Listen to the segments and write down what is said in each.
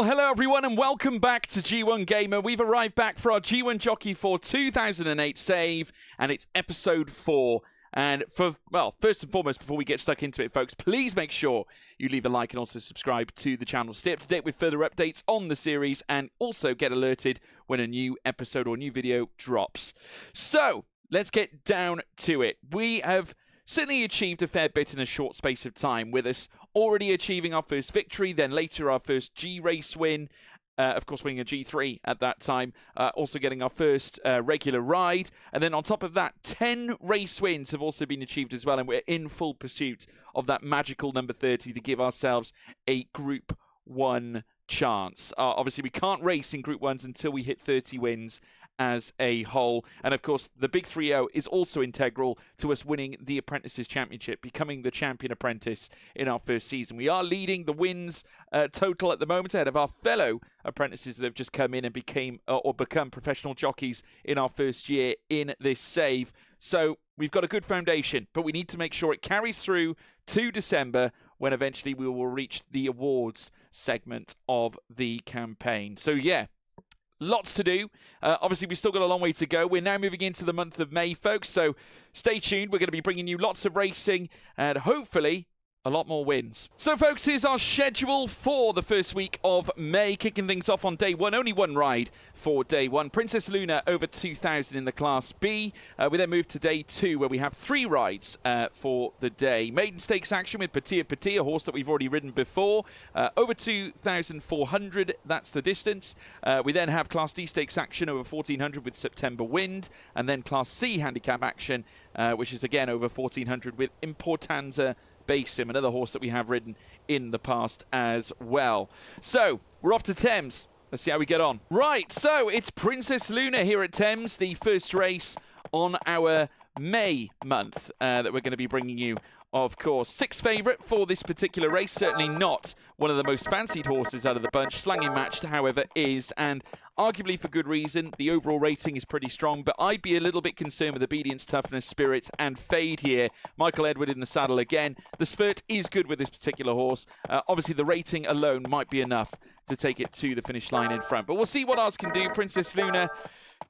Well, hello everyone and welcome back to G1 Gamer. We've arrived back for our G1 Jockey for 2008 save, and it's episode 4. And first and foremost, before we get stuck into it, folks, please make sure you leave a like and also subscribe to the channel. Stay up to date with further updates on the series and also get alerted when a new episode or new video drops. So, let's get down to it. We have certainly achieved a fair bit in a short space of time, with us already achieving our first victory, then later our first G-race win, of course winning a G3 at that time, also getting our first regular ride, and then on top of that, 10 race wins have also been achieved as well, and we're in full pursuit of that magical number 30 to give ourselves a Group 1 chance. Obviously, we can't race in Group 1s until we hit 30 wins as a whole, and of course the Big 3-0 is also integral to us winning the Apprentices Championship, becoming the champion apprentice in our first season. We are leading the wins total at the moment ahead of our fellow apprentices that have just come in and become professional jockeys in our first year in this save. So we've got a good foundation, but we need to make sure it carries through to December, when eventually we will reach the awards segment of the campaign. So yeah, lots to do. Obviously, we've still got a long way to go. We're now moving into the month of May, folks, so stay tuned. We're going to be bringing you lots of racing and hopefully a lot more wins. So, folks, here's our schedule for the first week of May. Kicking things off on day 1. Only one ride for day 1. Princess Luna over 2,000 in the Class B. We then move to day 2, where we have 3 rides for the day. Maiden Stakes action with Petit Petit, a horse that we've already ridden before. Over 2,400, that's the distance. We then have Class D Stakes action over 1,400 with September Wind. And then Class C handicap action, which is again over 1,400 with Importanza Basim, another horse that we have ridden in the past as well. So, we're off to Thames. Let's see how we get on. Right, so it's Princess Luna here at Thames, the first race on our May month that we're going to be bringing you. Of course, 6th favourite for this particular race. Certainly not one of the most fancied horses out of the bunch. Slanging matched, however, is, and arguably for good reason. The overall rating is pretty strong, but I'd be a little bit concerned with Obedience, Toughness, Spirit, and Fade here. Michael Edward in the saddle again. The spurt is good with this particular horse. Obviously, the rating alone might be enough to take it to the finish line in front. But we'll see what ours can do. Princess Luna,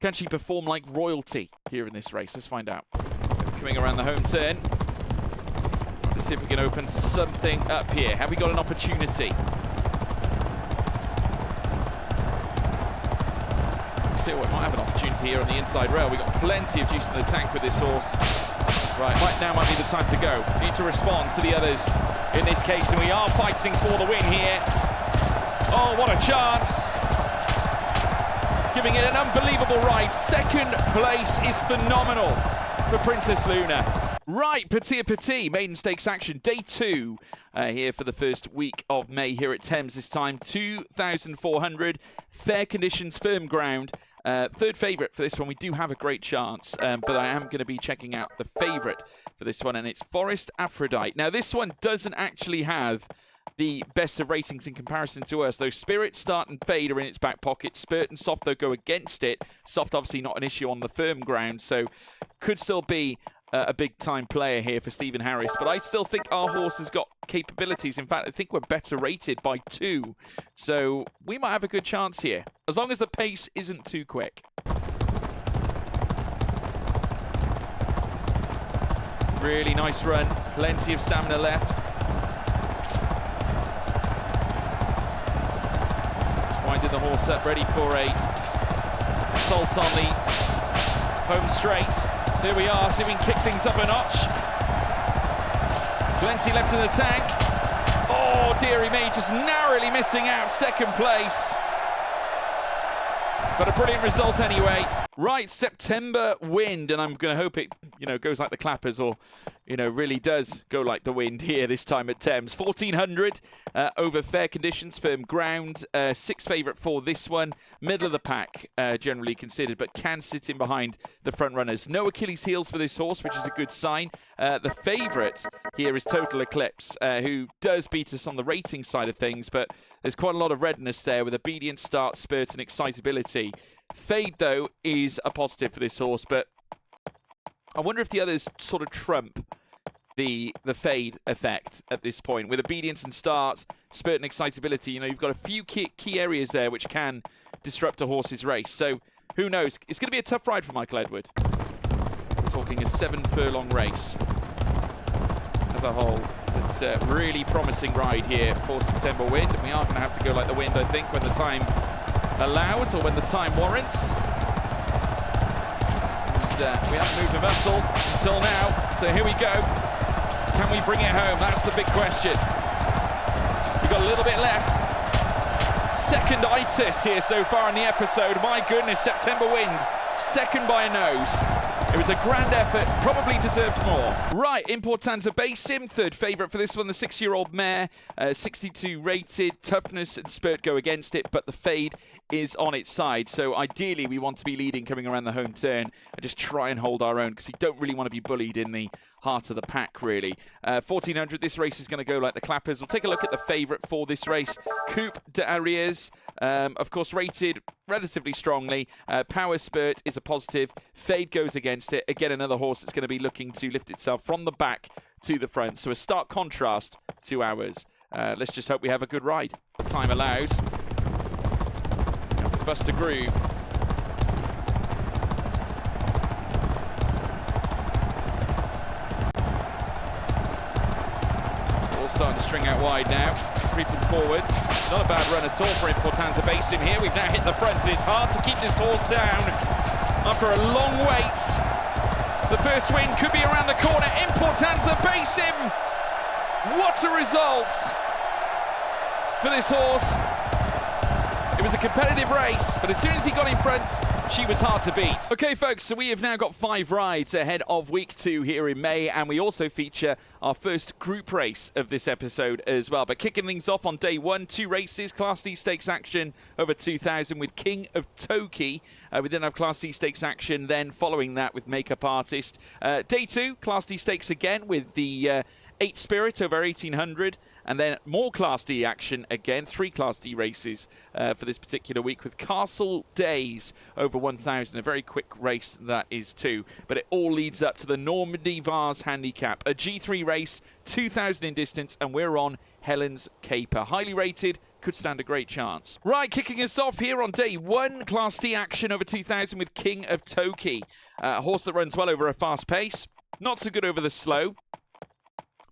can she perform like royalty here in this race? Let's find out. Coming around the home turn. Let's see if we can open something up here. Have we got an opportunity? Tell you what, we might have an opportunity here on the inside rail. We've got plenty of juice in the tank with this horse. Right now might be the time to go. We need to respond to the others in this case, and we are fighting for the win here. Oh, what a chance. Giving it an unbelievable ride. 2nd place is phenomenal for Princess Luna. Right, Petit Petit, Maiden Stakes action, day 2 here for the first week of May here at Thames this time. 2,400, fair conditions, firm ground. 3rd favourite for this one. We do have a great chance, but I am going to be checking out the favourite for this one, and it's Forest Aphrodite. Now, this one doesn't actually have the best of ratings in comparison to us, though Spirit, Start, and Fade are in its back pocket. Spurt and Soft, though, go against it. Soft, obviously, not an issue on the firm ground, so could still be a big-time player here for Stephen Harris. But I still think our horse has got capabilities. In fact, I think we're better rated by 2. So we might have a good chance here, as long as the pace isn't too quick. Really nice run. Plenty of stamina left. Just winded the horse up, ready for a assault on the home straight. So here we are, see if we can kick things up a notch. Plenty left in the tank. Oh, dearie me, just narrowly missing out, 2nd place. But a brilliant result anyway. Right, September Wind, and I'm going to hope it, goes like the clappers, or, really does go like the wind here this time at Thames. 1,400 over fair conditions, firm ground. 6th favourite for this one. Middle of the pack, generally considered, but can sit in behind the front runners. No Achilles heels for this horse, which is a good sign. The favourite here is Total Eclipse, who does beat us on the rating side of things, but there's quite a lot of redness there with Obedience, Start, Spurt, and Excitability. Fade, though, is a positive for this horse, but I wonder if the others sort of trump the Fade effect at this point. With Obedience and Start spurt and excitability. You know, you've got a few key areas there which can disrupt a horse's race. So who knows? It's going to be a tough ride for Michael Edward. We're talking a 7-furlong race as a whole. It's a really promising ride here for September Wind. And we are going to have to go like the wind, I think, when the time allows or when the time warrants. We haven't moved a muscle until now, so here we go. Can we bring it home? That's the big question. We've got a little bit left. Second itis here so far in the episode. My goodness, September Wind, second by a nose. It was a grand effort, probably deserved more. Right, Importanza Basim, third favourite for this one, the 6-year-old mare, 62 rated, toughness and spurt go against it, but the fade is on its side. So ideally, we want to be leading coming around the home turn and just try and hold our own because we don't really want to be bullied in the heart of the pack, really. 1400, this race is going to go like the clappers. We'll take a look at the favourite for this race, Coupe d'Ariès. Of course, rated relatively strongly. Power Spurt is a positive. Fade goes against it. Again, another horse that's going to be looking to lift itself from the back to the front. So a stark contrast to ours. Let's just hope we have a good ride. Time allows. Bust a groove. All starting to string out wide now. Creeping forward. Not a bad run at all for Importanza Basim here. We've now hit the front, and it's hard to keep this horse down after a long wait. The first win could be around the corner. Importanza Basim. What a result for this horse. It was a competitive race, but as soon as he got in front, she was hard to beat. Okay, folks, so we have now got 5 rides ahead of week 2 here in May, and we also feature our first group race of this episode as well. But kicking things off on day 1, 2 races, Class D Stakes action over 2,000 with King of Toki. We then have Class D Stakes action then following that with Makeup Artist. Day 2, Class D Stakes again with the 8 Spirit over 1,800, and then more Class D action again, 3 Class D races for this particular week with Castle Days over 1,000, a very quick race that is too, but it all leads up to the Normandy Vase Handicap, a G3 race, 2,000 in distance, and we're on Helen's Caper. Highly rated, could stand a great chance. Right, kicking us off here on day 1, Class D action over 2,000 with King of Toki, a horse that runs well over a fast pace, not so good over the slow.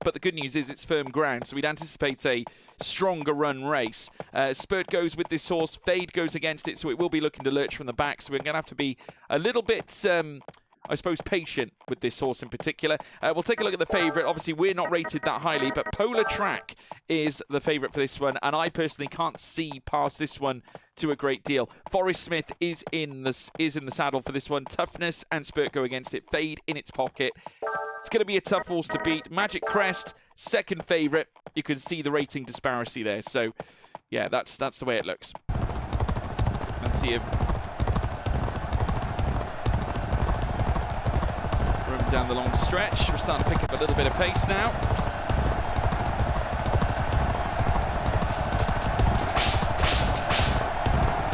But the good news is it's firm ground, so we'd anticipate a stronger run race. Spurt goes with this horse, Fade goes against it, so it will be looking to lurch from the back. So we're going to have to be a little bit, I suppose, patient with this horse in particular. We'll take a look at the favourite. Obviously, we're not rated that highly, but Polar Track is the favourite for this one, and I personally can't see past this one to a great deal. Forest Smith is in the saddle for this one. Toughness and Spurt go against it. Fade in its pocket. It's going to be a tough horse to beat. Magic Crest, second favourite. You can see the rating disparity there. So, yeah, that's the way it looks. Let's see if room down the long stretch. We're starting to pick up a little bit of pace now.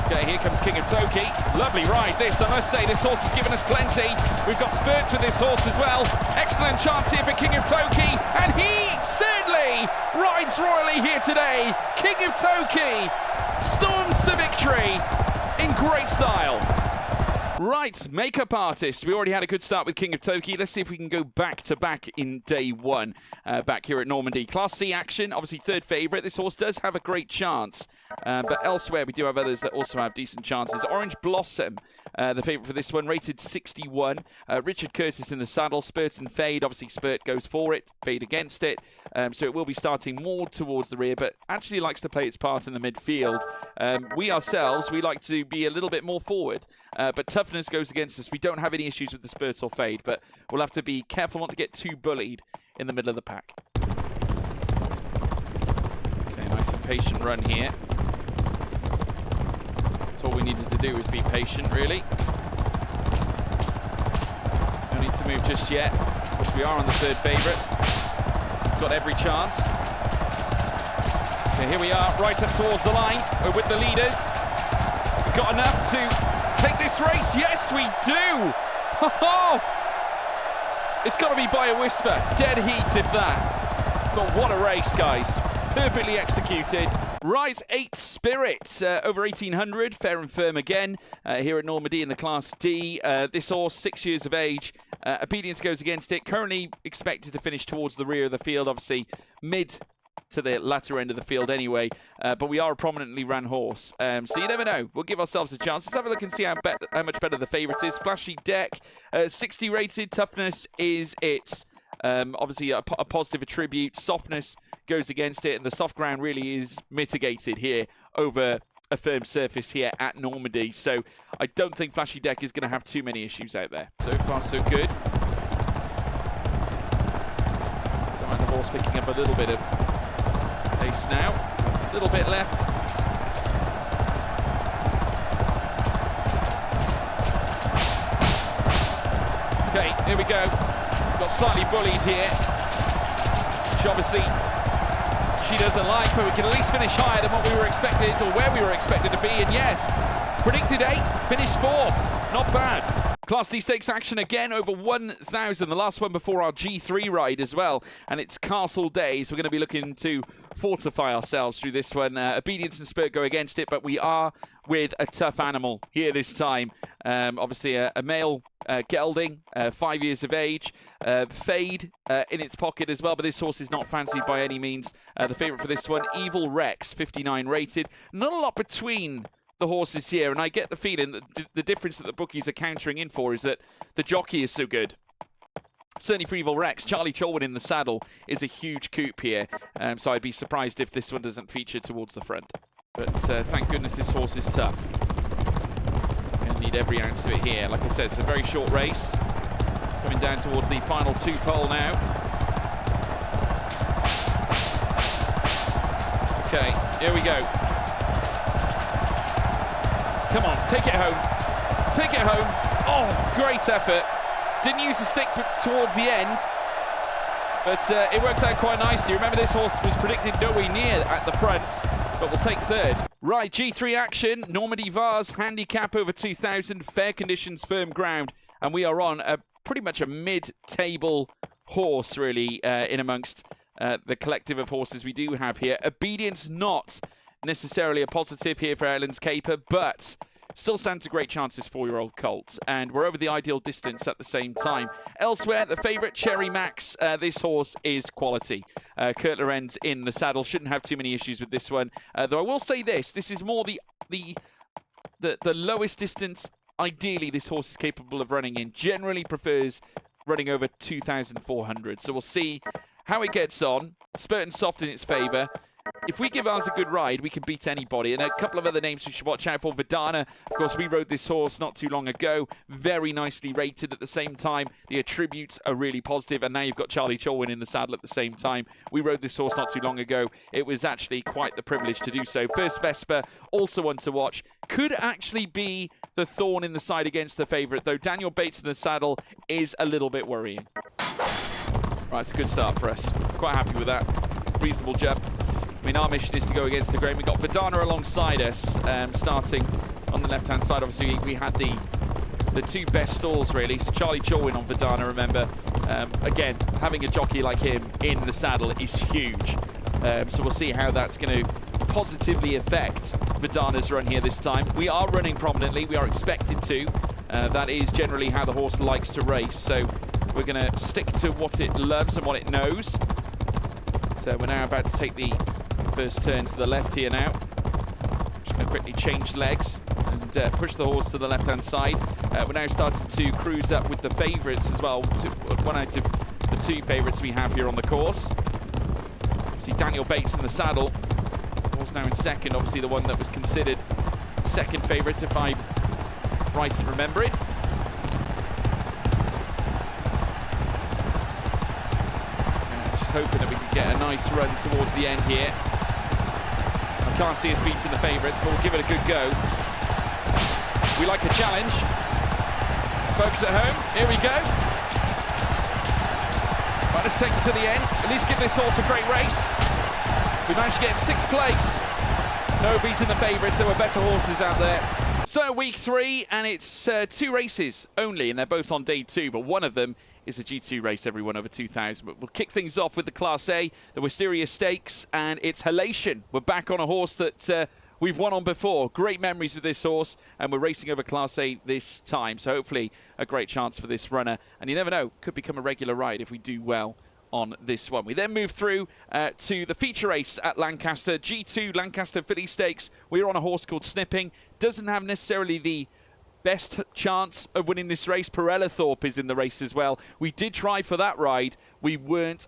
Okay, here comes King of Toki. Lovely ride this, I must say. This horse has given us plenty. We've got spurts with this horse as well. Excellent chance here for King of Toki. And he certainly rides royally here today. King of Toki storms to victory in great style. Right, Makeup Artist. We already had a good start with King of Toki. Let's see if we can go back-to-back in day 1 back here at Normandy. Class C action, obviously third favourite. This horse does have a great chance, but elsewhere we do have others that also have decent chances. Orange Blossom, the favourite for this one, rated 61. Richard Curtis in the saddle, Spurt and Fade. Obviously Spurt goes for it, Fade against it. So it will be starting more towards the rear, but actually likes to play its part in the midfield. We ourselves, we like to be a little bit more forward, but toughness goes against us. We don't have any issues with the Spurt or Fade, but we'll have to be careful not to get too bullied in the middle of the pack. Okay, nice and patient run here. That's all we needed to do was be patient, really. No need to move just yet. Of course, we are on the third favourite. Got every chance. Okay, here we are, right up towards the line. We're with the leaders. We've got enough to take this race. Yes, we do. It's got to be by a whisper. Dead heat, if that. But what a race, guys. perfectly executed. Rise 8 Spirit, over 1800, fair and firm again, here at Normandy in the Class D. This horse, 6 years of age. Obedience goes against it. Currently expected to finish towards the rear of the field, obviously mid to the latter end of the field anyway, but we are a prominently ran horse, so you never know. We'll give ourselves a chance. Let's have a look and see how much better the favourite is. Flashy Deck, 60 rated. Toughness is its obviously a positive attribute. Softness goes against it, and the soft ground really is mitigated here over a firm surface here at Normandy, so I don't think Flashy Deck is going to have too many issues out there. So far so good. Don't mind the horse picking up a little bit of pace now. A little bit left. Okay, here we go. Got slightly bullied here, which obviously she doesn't like, but we can at least finish higher than what we were expected, or where we were expected to be, and yes, predicted 8th, finished 4th. Not bad. Class D Stakes action again, over 1,000. The last one before our G3 ride as well. And it's Castle Day, so we're going to be looking to fortify ourselves through this one. Obedience and Spirit go against it, but we are with a tough animal here this time. Obviously, a male gelding, 5 years of age. Fade in its pocket as well, but this horse is not fancied by any means. The favourite for this one, Evil Rex, 59 rated. Not a lot between the horses here, and I get the feeling that the difference that the bookies are countering in for is that the jockey is so good. Certainly for Evil Rex, Charlie Cholwin in the saddle is a huge coup here, so I'd be surprised if this one doesn't feature towards the front. But thank goodness this horse is tough. Going to need every ounce of it here. Like I said, it's a very short race. Coming down towards the final 2 pole now. Okay, here we go. Come on, take it home. Take it home. Oh, great effort. Didn't use the stick towards the end, but it worked out quite nicely. Remember, this horse was predicted nowhere near at the front, but we'll take 3rd. Right, G3 action. Normandy Vars, handicap over 2,000. Fair conditions, firm ground. And we are on pretty much a mid-table horse, really, in amongst the collective of horses we do have here. Obedience not necessarily a positive here for Ellen's Caper, but still stands a great chance, this 4-year-old colt, and we're over the ideal distance at the same time. Elsewhere, the favourite, Cherry Max. This horse is quality. Kurt Lorenz in the saddle, shouldn't have too many issues with this one. Though I will say this is more the lowest distance ideally this horse is capable of running in. Generally prefers running over 2,400. So we'll see how it gets on. Spurt and soft in its favour. If we give ours a good ride, we can beat anybody. And a couple of other names we should watch out for. Vidana, of course, we rode this horse not too long ago. Very nicely rated at the same time. The attributes are really positive. And now you've got Charlie Cholwin in the saddle at the same time. We rode this horse not too long ago. It was actually quite the privilege to do so. First Vesper, also one to watch. Could actually be the thorn in the side against the favourite, though. Daniel Bates in the saddle is a little bit worrying. Right, it's a good start for us. Quite happy with that. Reasonable jump. I mean, our mission is to go against the grain. We've got Vidana alongside us, starting on the left-hand side. Obviously, we had the 2 best stalls, really. So Charlie Cholwin on Vidana, remember. Again, having a jockey like him in the saddle is huge. So we'll see how that's going to positively affect Vidana's run here this time. We are running prominently. We are expected to. That is generally how the horse likes to race. So we're going to stick to what it loves and what it knows. So we're now about to take the first turn to the left here now. Just going to quickly change legs and push the horse to the left-hand side. We're now starting to cruise up with the favourites as well. One out of the 2 favourites we have here on the course. See Daniel Bates in the saddle. Horse now in second, obviously the one that was considered second favourite, if I'm right in remembering. Just hoping that we can get a nice run towards the end here. I can't see us beating the favourites, but we'll give it a good go. We like a challenge. Folks at home, here we go. Right, let's take it to the end. At least give this horse a great race. We managed to get 6th place. No beating the favourites. There were better horses out there. So week 3, and it's 2 races only, and they're both on day 2, but one of them is a G2 race, everyone, over 2,000. But we'll kick things off with the Class A, the Wisteria Stakes, and it's Halation. We're back on a horse that we've won on before. Great memories with this horse, and we're racing over Class A this time. So hopefully a great chance for this runner. And you never know, could become a regular ride if we do well on this one. We then move through to the feature race at Lancaster, G2 Lancaster Filly Stakes. We're on a horse called Snipping. Doesn't have necessarily the best chance of winning this race. Perella is in the race as well. We did try for that ride. We weren't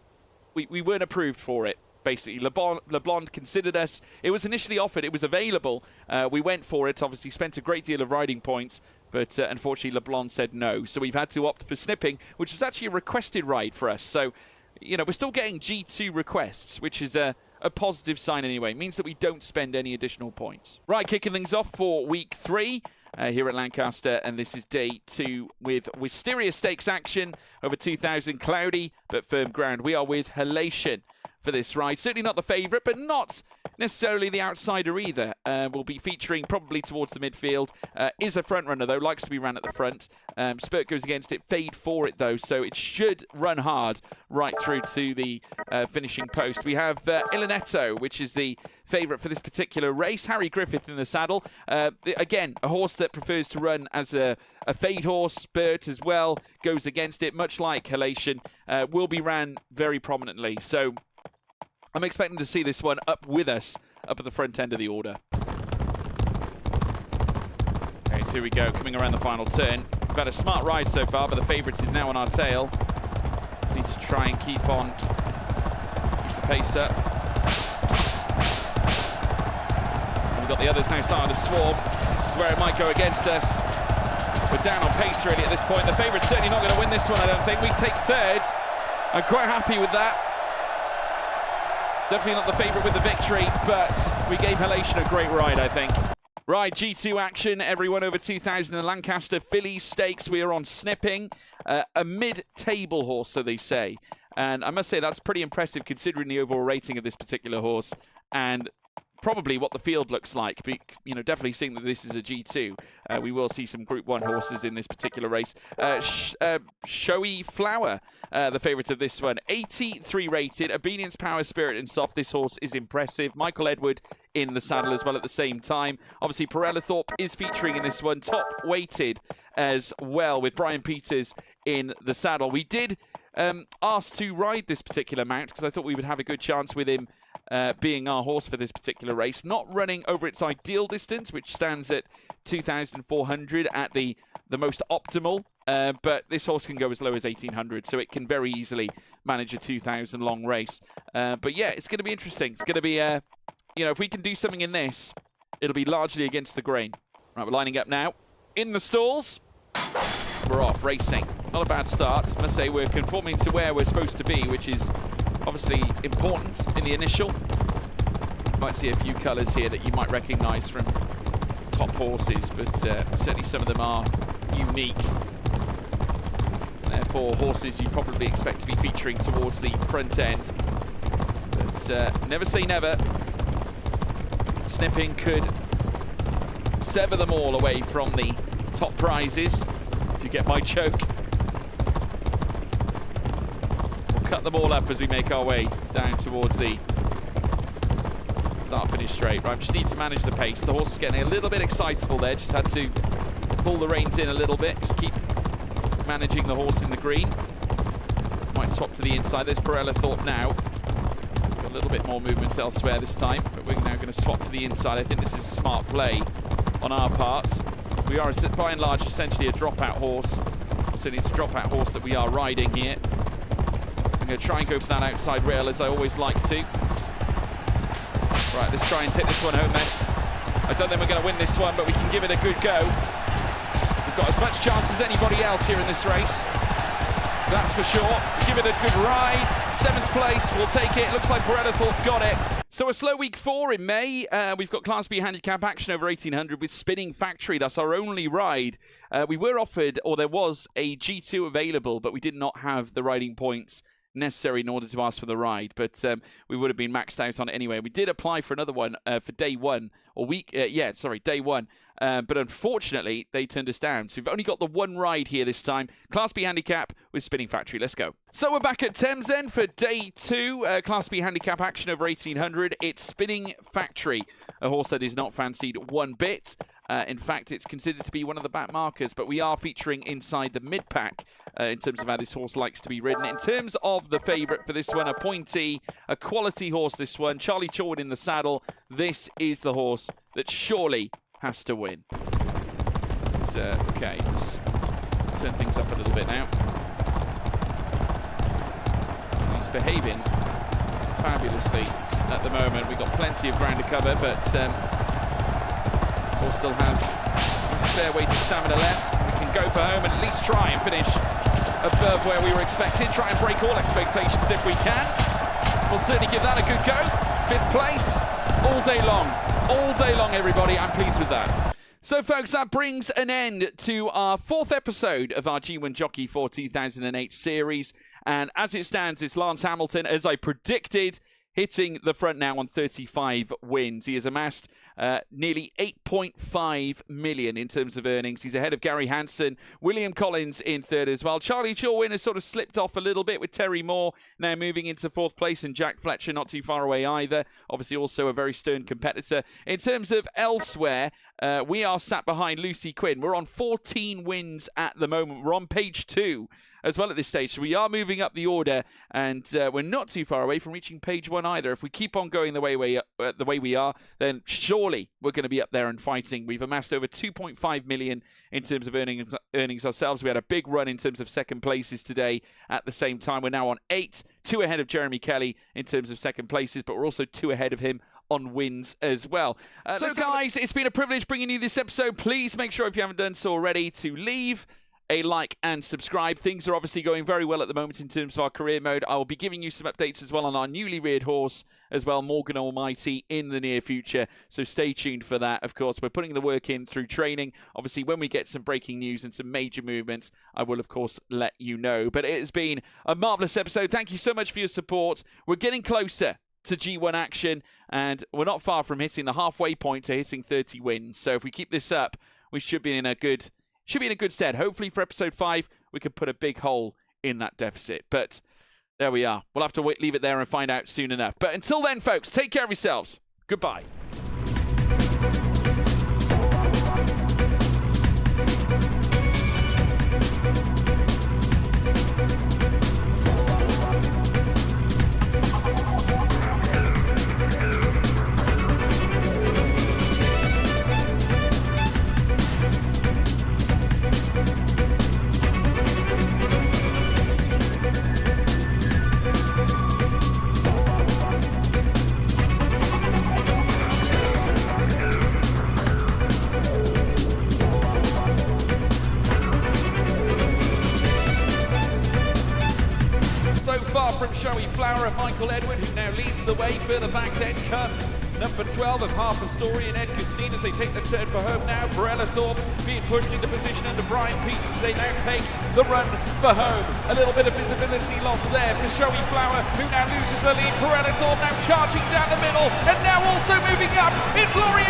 approved for it. Basically, LeBlanc considered us. It was initially offered. It was available. We went for it. Obviously, spent a great deal of riding points, but unfortunately, LeBlanc said no. So we've had to opt for Snipping, which was actually a requested ride for us. So, you know, we're still getting G2 requests, which is a positive sign anyway. It means that we don't spend any additional points. Right, kicking things off for week 3. Here at Lancaster, and this is day 2 with Wisteria Stakes action over 2,000, cloudy but firm ground. We are with Halation for this ride. Certainly not the favourite, but not necessarily the outsider either. Will be featuring probably towards the midfield. Is a front runner though, likes to be ran at the front. Spurt goes against it, fade for it though, so it should run hard right through to the finishing post. We have Ilanetto, which is the favourite for this particular race. Harry Griffith in the saddle. Again, a horse that prefers to run as a fade horse. Spurt as well goes against it, much like Halation. Will be ran very prominently. So I'm expecting to see this one up with us, up at the front end of the order. Okay, so here we go, coming around the final turn. We've had a smart ride so far, but the favourite is now on our tail. Just need to try and keep the pace up. We've got the others now starting to swarm. This is where it might go against us. We're down on pace really at this point. The favourite's certainly not going to win this one, I don't think. We take third. I'm quite happy with that. Definitely not the favourite with the victory, but we gave Halation a great ride, I think. Right, G2 action, everyone over 2,000 in the Lancaster Filly Stakes. We are on Snipping, a mid-table horse, so they say. And I must say that's pretty impressive considering the overall rating of this particular horse and probably what the field looks like. You know, definitely seeing that this is a G2. We will see some Group 1 horses in this particular race. Showy Flower, the favourite of this one. 83 rated. Obedience, Power, Spirit and Soft. This horse is impressive. Michael Edward in the saddle as well at the same time. Obviously, Perella is featuring in this one. Top weighted as well with Brian Peters in the saddle. We did ask to ride this particular mount because I thought we would have a good chance with him being our horse for this particular race. Not running over its ideal distance, which stands at 2,400 at the most optimal. But this horse can go as low as 1,800, so it can very easily manage a 2,000 long race. But yeah, it's going to be interesting. It's going to be, you know, if we can do something in this, it'll be largely against the grain. Right, we're lining up now. In the stalls. We're off, racing. Not a bad start. I must say we're conforming to where we're supposed to be, which is obviously important in the initial. You might see a few colours here that you might recognise from top horses, but certainly some of them are unique. Therefore, horses you probably expect to be featuring towards the front end. But never say never. Snipping could sever them all away from the top prizes, if you get my joke. We'll cut them all up as we make our way down towards the start-finish straight. Right, just need to manage the pace. The horse is getting a little bit excitable there. Just had to pull the reins in a little bit. Just keep managing the horse in the green. Might swap to the inside. There's Perella now. Got a little bit more movement elsewhere this time, but we're now going to swap to the inside. I think this is a smart play on our part. We are, by and large, essentially a dropout horse. So it's a dropout horse that we are riding here. I'm going to try and go for that outside rail, as I always like to. Right, let's try and take this one home then. I don't think we're going to win this one, but we can give it a good go. We've got as much chance as anybody else here in this race. That's for sure. Give it a good ride. 7th place, we'll take it. Looks like Perella got it. So a slow week 4 in May. We've got Class B handicap action over 1,800 with Spinning Factory. That's our only ride. We were offered, or there was a G2 available, but we did not have the riding points necessary in order to ask for the ride, but we would have been maxed out on it anyway. We did apply for another one for day one, or day one, but unfortunately they turned us down. So we've only got the one ride here this time. Class B handicap with Spinning Factory. Let's go. So we're back at Thames then for day two. Class B handicap action over 1800. It's Spinning Factory, a horse that is not fancied one bit. In fact, it's considered to be one of the back markers, but we are featuring inside the mid-pack in terms of how this horse likes to be ridden. In terms of the favourite for this one, a pointy, a quality horse this one, Charlie Chorwood in the saddle. This is the horse that surely has to win. Okay, let's turn things up a little bit now. He's behaving fabulously at the moment. We've got plenty of ground to cover, but horse still has a fair weight of stamina left. We can go for home and at least try and finish above where we were expected. Try and break all expectations if we can. We'll certainly give that a good go. 5th place all day long. All day long, everybody. I'm pleased with that. So, folks, that brings an end to our 4th episode of our G1 Jockey for 2008 series. And as it stands, it's Lance Hamilton, as I predicted, hitting the front now on 35 wins. He has amassed nearly 8.5 million in terms of earnings. He's ahead of Gary Hansen, William Collins in 3rd as well. Charlie Chorwood has sort of slipped off a little bit with Terry Moore now moving into 4th place, and Jack Fletcher not too far away either. Obviously also a very stern competitor. In terms of elsewhere, we are sat behind Lucy Quinn. We're on 14 wins at the moment. We're on page 2 as well at this stage. So we are moving up the order, and we're not too far away from reaching page 1 either. If we keep on going the way we are, then surely we're going to be up there and fighting. We've amassed over 2.5 million in terms of earnings ourselves. We had a big run in terms of 2nd places today at the same time. We're now on 8, 2 ahead of Jeremy Kelly in terms of 2nd places, but we're also 2 ahead of him on wins as well. So guys, it's been a privilege bringing you this episode. Please make sure, if you haven't done so already, to leave a like and subscribe. Things are obviously going very well at the moment in terms of our career mode. I will be giving you some updates as well on our newly reared horse as well, Morgan Almighty, in the near future. So stay tuned for that. Of course, we're putting the work in through training. Obviously, when we get some breaking news and some major movements, I will, of course, let you know. But it has been a marvellous episode. Thank you so much for your support. We're getting closer to G1 action, and we're not far from hitting the halfway point to hitting 30 wins. So if we keep this up, we should be in a good stead. Hopefully for episode 5, we can put a big hole in that deficit. But there we are. We'll have to leave it there and find out soon enough. But until then, folks, take care of yourselves. Goodbye. From Showy Flower of Michael Edward, who now leads the way. Further back then comes number 12 of Half a Story and Ed Costine as they take the turn for home now. Barella Thorpe being pushed into position under Brian Peters as they now take the run for home. A little bit of visibility lost there for Showy Flower, who now loses the lead. Barella Thorpe now charging down the middle, and now also moving up is Laurie